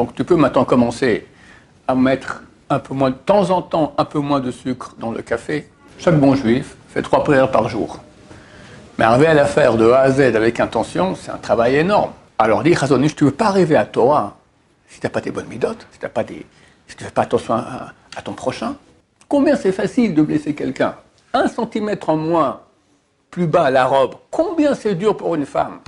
Donc tu peux maintenant commencer à mettre un peu moins, de temps en temps, un peu moins de sucre dans le café. Chaque bon juif fait 3 prières par jour. Mais arriver à la faire de A à Z avec intention, c'est un travail énorme. Alors dit Chazon Ish, tu ne peux pas arriver à Torah si tu n'as pas tes bonnes midotes, si tu ne fais pas attention à ton prochain. Combien c'est facile de blesser quelqu'un? 1 centimètre en moins, plus bas à la robe. Combien c'est dur pour une femme?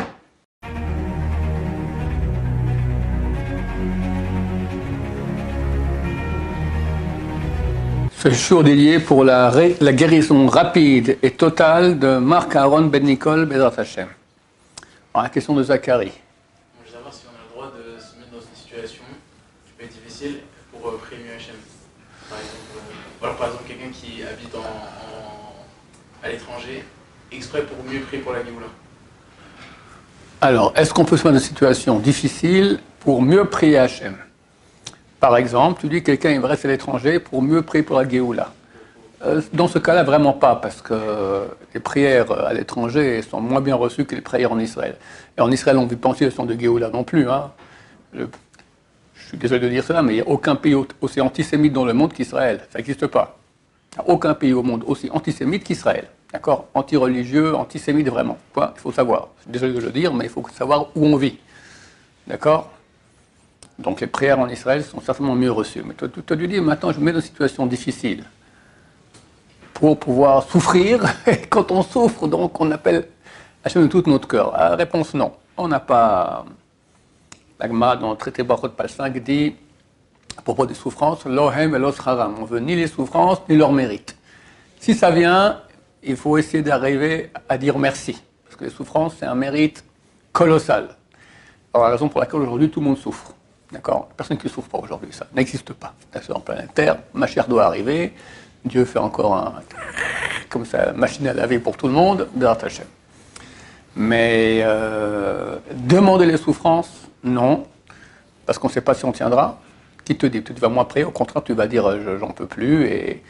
Ce jour dédié pour la guérison rapide et totale de Marc Aaron Ben Nicole Bezrat Hashem. Alors, la question de Zacharie. Je veux savoir si on a le droit de se mettre dans une situation qui peut être difficile pour prier mieux Hachem. Par exemple, quelqu'un qui habite à l'étranger, exprès pour mieux prier pour la Géoula. Alors, est-ce qu'on peut se mettre dans une situation difficile pour mieux prier Hachem? Par exemple, tu dis que quelqu'un il reste à l'étranger pour mieux prier pour la Géoula. Dans ce cas-là, vraiment pas, parce que les prières à l'étranger sont moins bien reçues que les prières en Israël. Et en Israël, on ne vit pas en situation de Géoula non plus. Hein. Je suis désolé de dire cela, mais il n'y a aucun pays aussi antisémite dans le monde qu'Israël. Ça n'existe pas. Il n'y a aucun pays au monde aussi antisémite qu'Israël. D'accord? Anti-religieux, antisémite vraiment. Quoi? Il faut savoir. Je suis désolé de le dire, mais il faut savoir où on vit. D'accord? Donc les prières en Israël sont certainement mieux reçues. Mais tu as dû dire, maintenant je me mets dans une situation difficile pour pouvoir souffrir. Et quand on souffre, donc on appelle Hachem de tout notre cœur. La réponse non. On n'a pas... La Gemara dans le traité Brachot Page 5 dit, à propos des souffrances, Lohem et Loscharam. On veut ni les souffrances, ni leur mérite. Si ça vient, il faut essayer d'arriver à dire merci. Parce que les souffrances, c'est un mérite colossal. Alors la raison pour laquelle aujourd'hui tout le monde souffre. D'accord? Personne qui ne souffre pas aujourd'hui, ça n'existe pas. C'est en planète Terre, ma chère doit arriver, Dieu fait encore comme ça, machine à laver pour tout le monde, Bezrat Hashem. Mais demander les souffrances, non, parce qu'on ne sait pas si on tiendra. Qui te dit? Tu vas moins prier, au contraire, tu vas dire j'en peux plus, et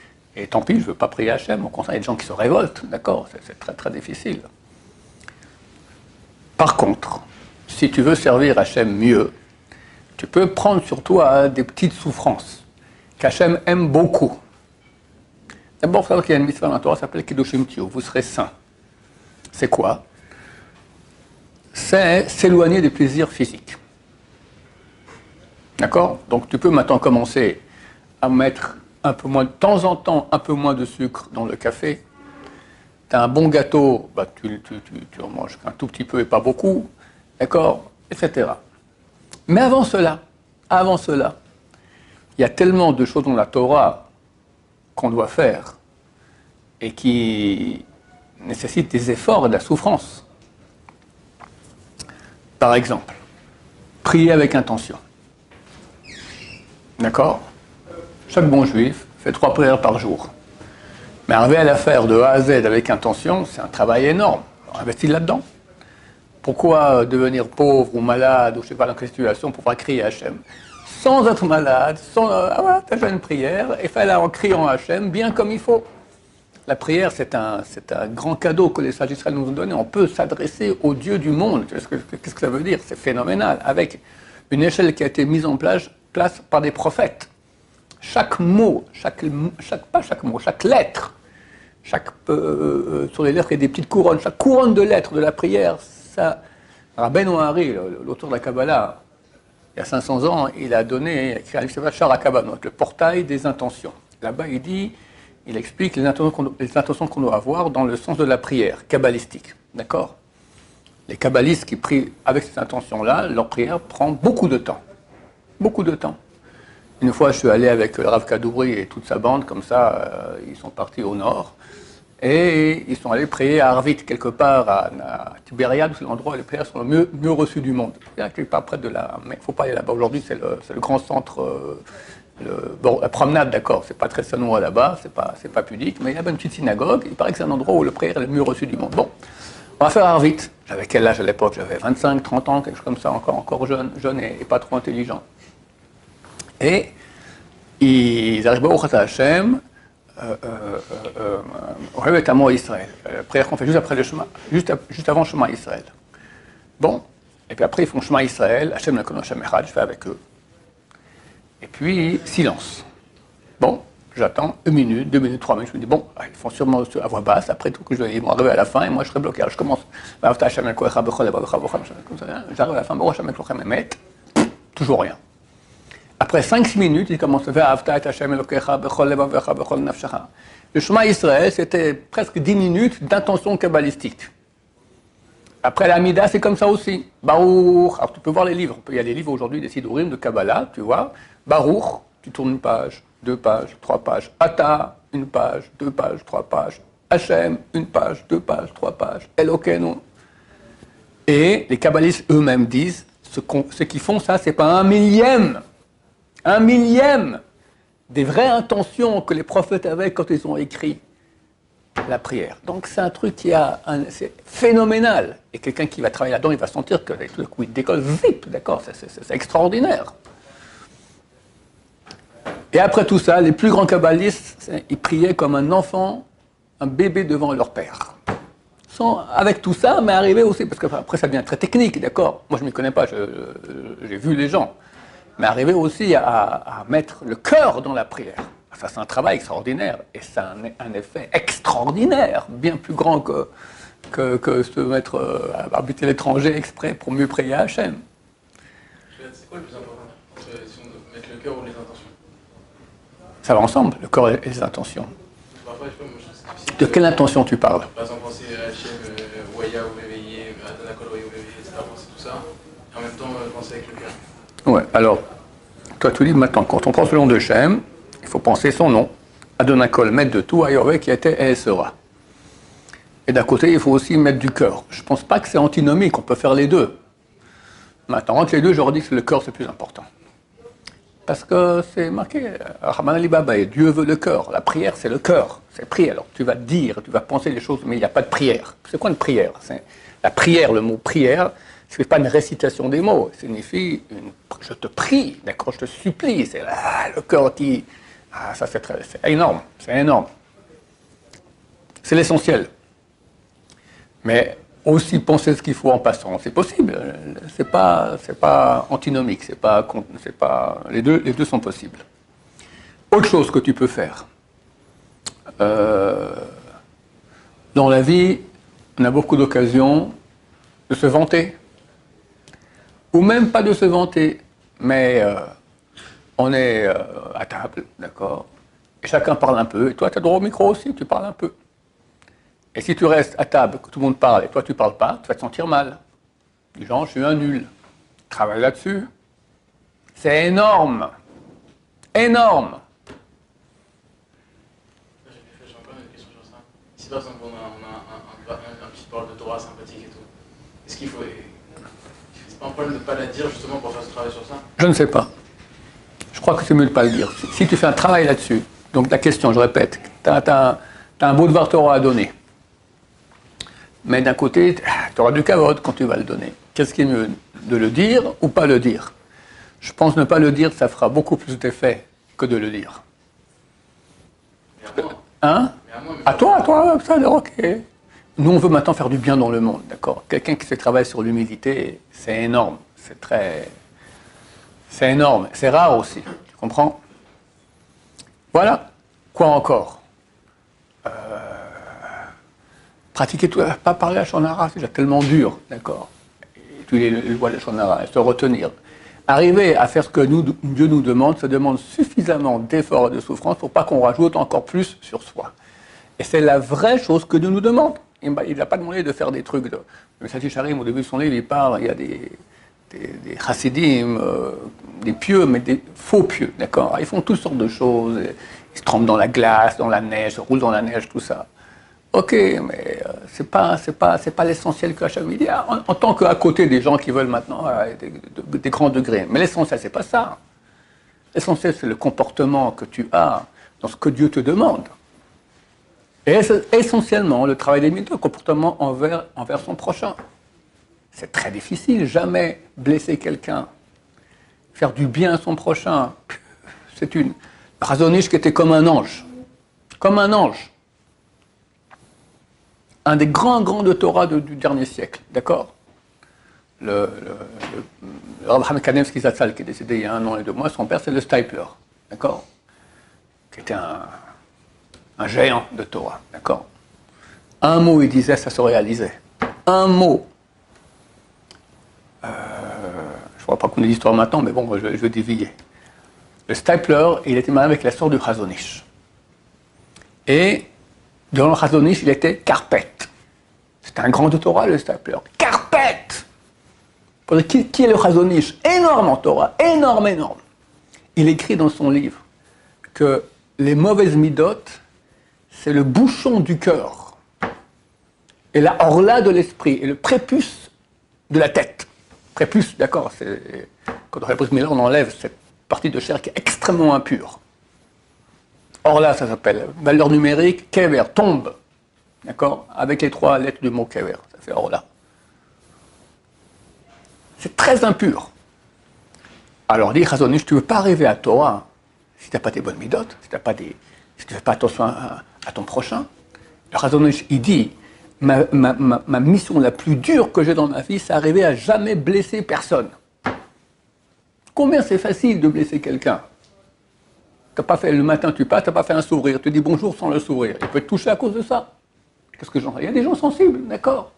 tant pis, je ne veux pas prier Hachem. Au contraire, il y a des gens qui se révoltent, d'accord? C'est très très difficile. Par contre, si tu veux servir Hachem mieux, tu peux prendre sur toi des petites souffrances qu'Hachem aime beaucoup. D'abord, il faut savoir qu'il y a une mitzvah dans la Torah qui s'appelle Kedoshim Tiyu, vous serez saints. C'est quoi? C'est s'éloigner des plaisirs physiques. D'accord? Donc tu peux maintenant commencer à mettre un peu moins, de temps en temps, un peu moins de sucre dans le café. Tu as un bon gâteau, bah, tu en manges un tout petit peu et pas beaucoup. D'accord? Etc. Mais avant cela, il y a tellement de choses dans la Torah qu'on doit faire et qui nécessitent des efforts et de la souffrance. Par exemple, prier avec intention. D'accord? Chaque bon juif fait 3 prières par jour. Mais arriver à la faire de A à Z avec intention, c'est un travail énorme. Alors, investis là-dedans. Pourquoi devenir pauvre ou malade, ou je ne sais pas dans quelle situation, pour pouvoir crier à Hachem? Sans être malade, tu as fait une prière, et fais-la en criant à Hachem, bien comme il faut. La prière, c'est un grand cadeau que les sages d'Israël nous ont donné. On peut s'adresser au Dieu du monde. Qu'est-ce que ça veut dire? C'est phénoménal. Avec une échelle qui a été mise en place par des prophètes. Chaque mot, chaque lettre, sur les lettres, il y a des petites couronnes. Chaque couronne de lettres de la prière, ça, Rabbeinu Hari, l'auteur de la Kabbalah, il y a 500 ans, il a écrit un livre qui s'appelle Shar HaKabanot, le portail des intentions. Là-bas, il explique les intentions qu'on doit avoir dans le sens de la prière, kabbalistique. D'accord? Les kabbalistes qui prient avec ces intentions-là, leur prière prend beaucoup de temps. Beaucoup de temps. Une fois, je suis allé avec le Rav Kadouri et toute sa bande, comme ça, ils sont partis au nord. Et ils sont allés prier à Arvit, quelque part à Tibériade, c'est l'endroit où les prières sont le mieux reçues du monde. Quelque part près de là, mais il ne faut pas aller là-bas. Aujourd'hui, c'est le grand centre, la promenade, d'accord, c'est pas très sonore là-bas, c'est pas pudique, mais il y a une petite synagogue, il paraît que c'est un endroit où la prière est le mieux reçue du monde. Bon, on va faire Arvit. J'avais quel âge à l'époque? J'avais 25, 30 ans, quelque chose comme ça, encore jeune et pas trop intelligent. Et ils arrivent au Chata Hashem, Ohevet Amo Israël, la prière qu'on fait juste après le Shema, juste avant Shema Israël. Bon, et puis après ils font Shema Israël, Hashem Lakon Hashem Echad, je fais avec eux. Et puis, silence. Bon, j'attends 1 minute, 2 minutes, 3 minutes. Je me dis, bon, ils font sûrement à voix basse, après tout, que ils vont arriver à la fin, et moi je serai bloqué. Alors je commence. J'arrive à la fin, bon, toujours rien. Après 5-6 minutes, il commence à faire le Shema Israël, c'était presque 10 minutes d'intention kabbalistique. Après l'Amida, c'est comme ça aussi. Baruch, alors tu peux voir les livres. Il y a des livres aujourd'hui, des Sidurim de Kabbalah, tu vois. Baruch, tu tournes une page, 2 pages, 3 pages. Ata, 1 page, 2 pages, 3 pages. Hashem, 1 page, 2 pages, 3 pages. Elokeinu. Et les kabbalistes eux-mêmes disent, ceux qui font ça, c'est pas 1/1000 des vraies intentions que les prophètes avaient quand ils ont écrit la prière. Donc c'est un truc c'est phénoménal. Et quelqu'un qui va travailler là-dedans, il va sentir que tout d'un coup, il décolle vite, d'accord, c'est extraordinaire. Et après tout ça, les plus grands kabbalistes, ils priaient comme un enfant, un bébé devant leur père. Avec tout ça, mais arrivé aussi, parce qu'après ça devient très technique, d'accord. Moi je ne m'y connais pas, j'ai vu les gens. Mais arriver aussi à mettre le cœur dans la prière. Ça, c'est un travail extraordinaire. Et ça a un effet extraordinaire, bien plus grand que se mettre à habiter l'étranger exprès pour mieux prier à Hachem. C'est quoi le plus important si on doit mettre le cœur ou les intentions? Ça va ensemble, le corps et les intentions. Parfois, je sais pas, moi, c'est difficile. De quelle intention tu parles? Par exemple, penser à Hachem, Waya ou réveillé, Adonakol Waya ou réveillé, etc. Penser tout ça. Et en même temps, penser avec le cœur. Ouais, alors, toi tu dis maintenant, quand on pense le nom de Hachem, il faut penser son nom. Adonakol, maître de tout, Ayorvé qui était et sera. Et d'un côté, il faut aussi mettre du cœur. Je ne pense pas que c'est antinomique, on peut faire les deux. Maintenant, entre les deux, j'aurais dit que le cœur c'est plus important. Parce que c'est marqué, Rahman Ali Baba, et Dieu veut le cœur. La prière, c'est le cœur. C'est prier. Alors, tu vas dire, tu vas penser les choses, mais il n'y a pas de prière. C'est quoi une prière? La prière, le mot prière, ce n'est pas une récitation des mots. Ça signifie, je te prie, d'accord, je te supplie. C'est le cœur qui... ça, c'est énorme. C'est énorme. C'est l'essentiel. Mais aussi penser ce qu'il faut en passant, c'est possible. C'est pas antinomique. Les deux sont possibles. Autre chose que tu peux faire. Dans la vie, on a beaucoup d'occasions de se vanter. Ou même pas de se vanter, mais on est à table, d'accord, et chacun parle un peu, et toi tu as droit au micro aussi, tu parles un peu. Et si tu restes à table, que tout le monde parle, et toi tu parles pas, tu vas te sentir mal. Du genre, je suis un nul. Travaille là-dessus. C'est énorme. Énorme. J'ai encore une question sur ça. Si par exemple on a un petit parole de Torah sympathique et tout, est-ce qu'il faut... C'est pas un problème de ne pas la dire justement pour faire ce travail sur ça? Je ne sais pas. Je crois que c'est mieux de ne pas le dire. Si tu fais un travail là-dessus, donc ta question, je répète, tu as un beau devoir Torah à donner. Mais d'un côté, tu auras du kavod quand tu vas le donner. Qu'est-ce qui est mieux, de le dire ou pas le dire? Je pense ne pas le dire, ça fera beaucoup plus d'effet que de le dire. Mais à moi. Hein? Mais à moi, mais À toi, ça, ok. Nous, on veut maintenant faire du bien dans le monde, d'accord? Quelqu'un qui fait travail sur l'humilité, c'est énorme. C'est énorme. C'est rare aussi, tu comprends? Voilà. Quoi encore? Pratiquer tout, pas parler à Shonara, c'est déjà tellement dur, d'accord? Étudier les lois de Shonara, se retenir. Arriver à faire ce que Dieu nous demande, ça demande suffisamment d'efforts et de souffrance pour pas qu'on rajoute encore plus sur soi. Et c'est la vraie chose que Dieu nous demande. Il n'a pas demandé de faire des trucs. Le Sati Charim, au début de son livre, il parle, il y a des chassidim, des pieux, mais des faux pieux, d'accord? Ils font toutes sortes de choses, ils se trempent dans la glace, dans la neige, se roulent dans la neige, tout ça. Ok, mais c'est pas l'essentiel que Hachem dit. En tant qu'à côté des gens qui veulent maintenant des grands degrés. Mais l'essentiel, c'est pas ça. L'essentiel, c'est le comportement que tu as dans ce que Dieu te demande. Et c'est essentiellement le travail des mitzvot, le comportement envers son prochain. C'est très difficile, jamais blesser quelqu'un, faire du bien à son prochain. C'est une Razonish qui était comme un ange. Comme un ange. Un des grands de Torah du dernier siècle, d'accord? le Rav Chaim Kanevsky Zatzal, qui est décédé il y a 1 an et 2 mois, son père c'est le Stipler, d'accord, qui était un géant de Torah, d'accord. Un mot il disait, ça se réalisait. Un mot. Je ne crois pas qu'on ait l'histoire maintenant, mais bon, je vais dévier. Le Stipler, il était marié avec la sœur du Chazon Ish. Et dans le Chazon Ish, il était carpette. C'était un grand de Torah, le Stipler. Carpette! Qui est le Chazon Ish? Énorme en Torah, énorme, énorme. Il écrit dans son livre que les mauvaises midotes, c'est le bouchon du cœur, et la orla de l'esprit, et le prépuce de la tête. Prépuce, d'accord, c'est quand on fait le bris Miller, on enlève cette partie de chair qui est extrêmement impure. Orla, ça s'appelle valeur numérique, kever, tombe, d'accord, avec les 3 lettres du mot kever, ça fait orla. C'est très impur. Alors, dit Chazon Ish, tu ne veux pas arriver à Torah si tu n'as pas des bonnes midotes, si tu ne fais pas attention à ton prochain. Le Chazon Ish, il dit, ma mission la plus dure que j'ai dans ma vie, c'est arriver à jamais blesser personne. Combien c'est facile de blesser quelqu'un? T'as pas fait le matin, tu passes, tu n'as pas fait un sourire, tu dis bonjour sans le sourire. Il peut te toucher à cause de ça. Qu'est-ce que j'en sais? Il y a des gens sensibles, d'accord.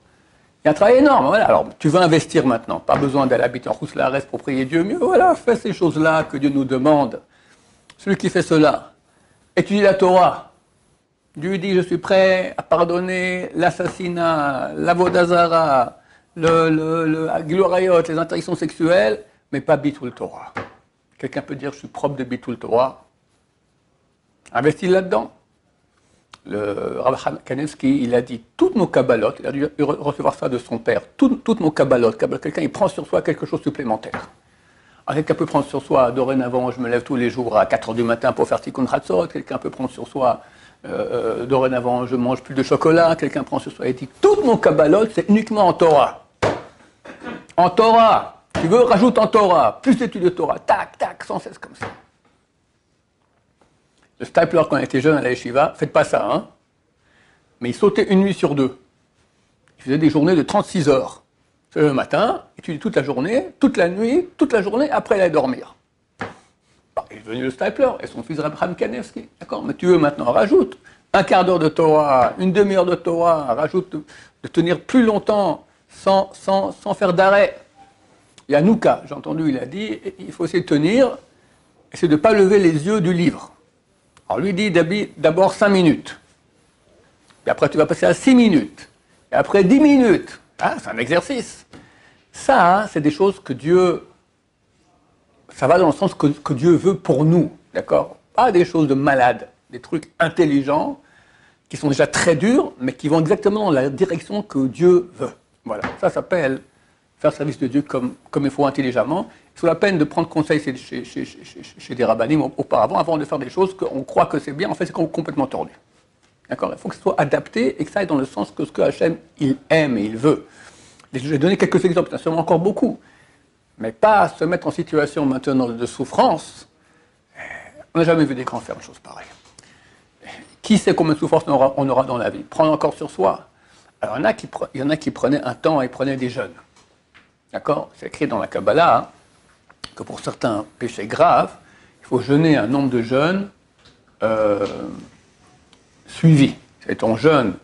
Il y a un travail énorme, voilà. Alors, tu veux investir maintenant, pas besoin d'aller habiter en Rousselarès pour prier Dieu, mieux, voilà, fais ces choses-là que Dieu nous demande. Celui qui fait cela, étudie la Torah. Dieu dit, je suis prêt à pardonner l'assassinat, l'avodazara, le gloriot, les interdictions sexuelles, mais pas bitul Torah. Quelqu'un peut dire, je suis propre de bitul Torah. Investis là-dedans. Le Rav Chaim Kanevsky, il a dit, toutes nos kabbalotes, il a dû recevoir ça de son père, toutes nos kabbalotes, quelqu'un il prend sur soi quelque chose de supplémentaire. Alors, quelqu'un peut prendre sur soi, dorénavant, je me lève tous les jours à 4h du matin pour faire tikkun chatzot, quelqu'un peut prendre sur soi, dorénavant, je mange plus de chocolat, quelqu'un prend sur soi et dit, toutes nos kabbalotes, c'est uniquement en Torah. En Torah, tu veux, rajoute en Torah, plus d'études de Torah, tac, tac, sans cesse comme ça. Le Stipler, quand il était jeune à la yeshiva, faites pas ça, hein. Mais il sautait 1 nuit sur 2. Il faisait des journées de 36 heures. C'est le matin, étudie toute la journée, toute la nuit, toute la journée, après il allait dormir. Bon, il est devenu le Stipler, et son fils Rav Chaim Kanevsky. D'accord, mais tu veux maintenant, rajoute 1/4 d'heure de Torah, 1/2 heure de Torah, rajoute de tenir plus longtemps sans faire d'arrêt. Il y a Nouka, j'ai entendu, il a dit, il faut essayer de tenir, et c'est de ne pas lever les yeux du livre. Alors lui dit d'abord 5 minutes. Et après tu vas passer à 6 minutes. Et après 10 minutes. Ah, c'est un exercice. Ça, hein, c'est des choses que Dieu... Ça va dans le sens que Dieu veut pour nous. D'accord? Pas des choses de malades. Des trucs intelligents qui sont déjà très durs, mais qui vont exactement dans la direction que Dieu veut. Voilà. Ça s'appelle faire service de Dieu comme il faut intelligemment. Il faut la peine de prendre conseil chez des rabbinim auparavant, avant de faire des choses qu'on croit que c'est bien, en fait c'est complètement tordu. D'accord? Il faut que ce soit adapté et que ça aille dans le sens que ce que Hachem, il aime et il veut. Je vais donner quelques exemples, il y en a sûrement encore beaucoup, mais pas se mettre en situation maintenant de souffrance. On n'a jamais vu des grands faire une chose pareille. Qui sait combien de souffrance on aura dans la vie? Prendre encore sur soi. Alors il y en a qui prenaient un temps et prenaient des jeûnes. D'accord? C'est écrit dans la Kabbalah, hein, que pour certains péchés graves, il faut jeûner un nombre de jeûnes suivi. C'est ton jeûne,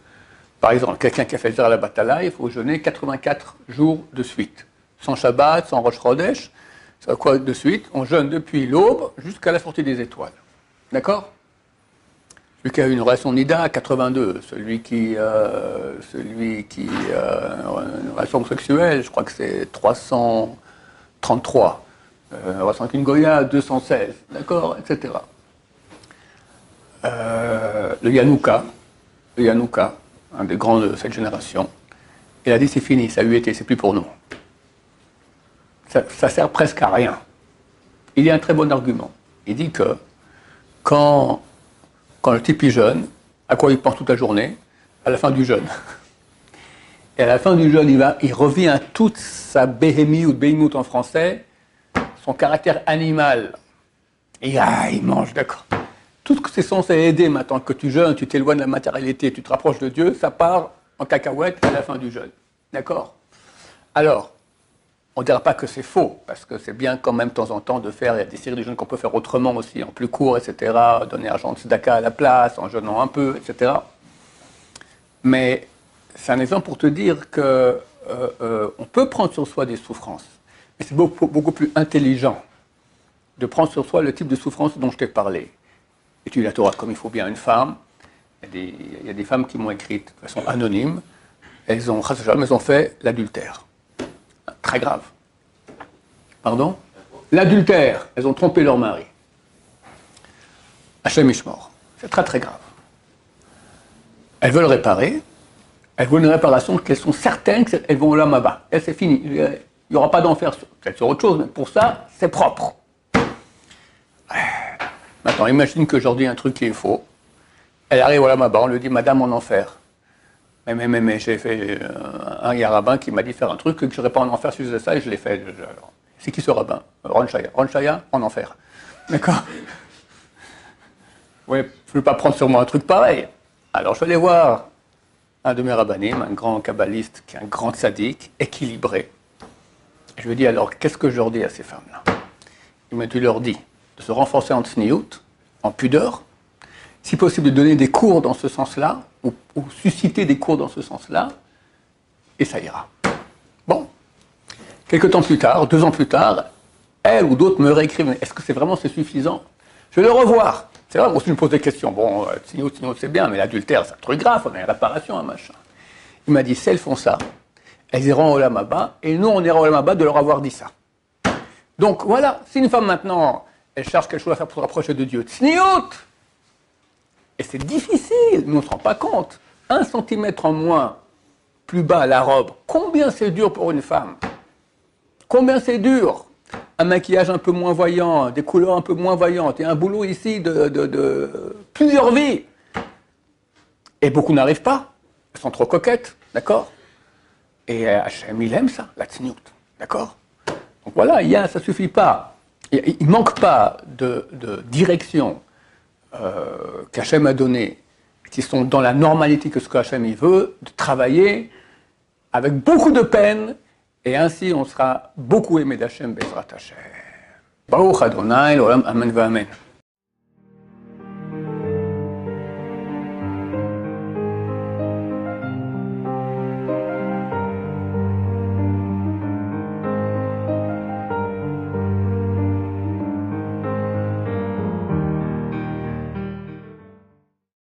par exemple, quelqu'un qui a fait la Batala, il faut jeûner 84 jours de suite. Sans Shabbat, sans Rosh Chodesh, c'est quoi de suite? On jeûne depuis l'aube jusqu'à la sortie des étoiles. D'accord? Celui qui a eu une relation Nida à 82, celui qui a une relation sexuelle, je crois que c'est 333. Relation avec une Goya, 216, d'accord, etc. Le Yanouka, un des grands de cette génération, il a dit c'est fini, ça a eu été, c'est plus pour nous. Ça sert presque à rien. Il y a un très bon argument. Il dit que quand le type est jeune, à quoi il pense toute la journée? À la fin du jeûne. Et à la fin du jeûne, il revient à toute sa béhémie ou béhémout en français, son caractère animal. Et il mange, d'accord. Tout ce que c'est censé aider maintenant que tu jeûnes, tu t'éloignes de la matérialité, tu te rapproches de Dieu, ça part en cacahuète à la fin du jeûne. D'accord? Alors, on ne dira pas que c'est faux, parce que c'est bien quand même de temps en temps de faire, il y a des séries de jeûnes qu'on peut faire autrement aussi, en plus court, etc., donner argent de tzedaka à la place, en jeûnant un peu, etc. Mais c'est un exemple pour te dire que on peut prendre sur soi des souffrances, mais c'est beaucoup plus intelligent de prendre sur soi le type de souffrance dont je t'ai parlé. Étudier la Torah comme il faut bien une femme. Il y a des femmes qui m'ont écrit de façon anonyme. Elles ont fait l'adultère. Très grave. Pardon? L'adultère. Elles ont trompé leur mari. Hachem Ishmor. C'est très très grave. Elles veulent réparer. Elles veulent une réparation qu'elles sont certaines qu'elles vont au Lamaba. Et c'est fini. Il n'y aura pas d'enfer, peut-être sur autre chose, mais pour ça, c'est propre. Maintenant, imagine que je dis un truc qui est faux. Elle arrive au Lamaba, on lui dit « Madame en enfer ». Mais j'ai fait un rabbin qui m'a dit faire un truc que je n'aurais pas en enfer si je faisais ça, et je l'ai fait. C'est qui ce rabbin? Ron Shaya. Ron Shaya, en enfer. D'accord? Oui, je ne veux pas prendre sur moi un truc pareil. Alors je vais aller voir un de mes rabbinim, un grand kabbaliste, qui est un grand tzaddik, équilibré. Et je lui dis alors, qu'est-ce que je leur dis à ces femmes-là? Il m'a dit, tu leur dis de se renforcer en tsniout, en pudeur, si possible de donner des cours dans ce sens-là, ou susciter des cours dans ce sens-là, et ça ira. Bon. Quelques temps plus tard, 2 ans plus tard, elle ou d'autres me réécrivent, est-ce que c'est vraiment suffisant? Je vais le revoir. C'est vrai, moi aussi je me pose des questions. Bon, tsniout, c'est bien, mais l'adultère, c'est un truc grave, on a une réparation, un machin. Il m'a dit, si elles font ça, elles iront au Olam Haba, et nous, on ira au Olam Haba de leur avoir dit ça. Donc voilà, si une femme maintenant, elle cherche quelque chose à faire pour se rapprocher de Dieu, tsniout! Et c'est difficile, nous on ne se rend pas compte. 1 centimètre en moins, plus bas la robe, combien c'est dur pour une femme? Combien c'est dur? Un maquillage un peu moins voyant, des couleurs un peu moins voyantes, et un boulot ici de plusieurs vies. Et beaucoup n'arrivent pas, elles sont trop coquettes, d'accord? Et Hachem, il aime ça, la tsniout, d'accord? Donc voilà, ça ne suffit pas. Il ne manque pas de direction qu'Hachem a donné, qui sont dans la normalité que ce que Hachem il veut, de travailler avec beaucoup de peine, et ainsi on sera beaucoup aimé d'Hachem, Bezrat Hachem. Baruch Adonai, l'olam, amen, amen.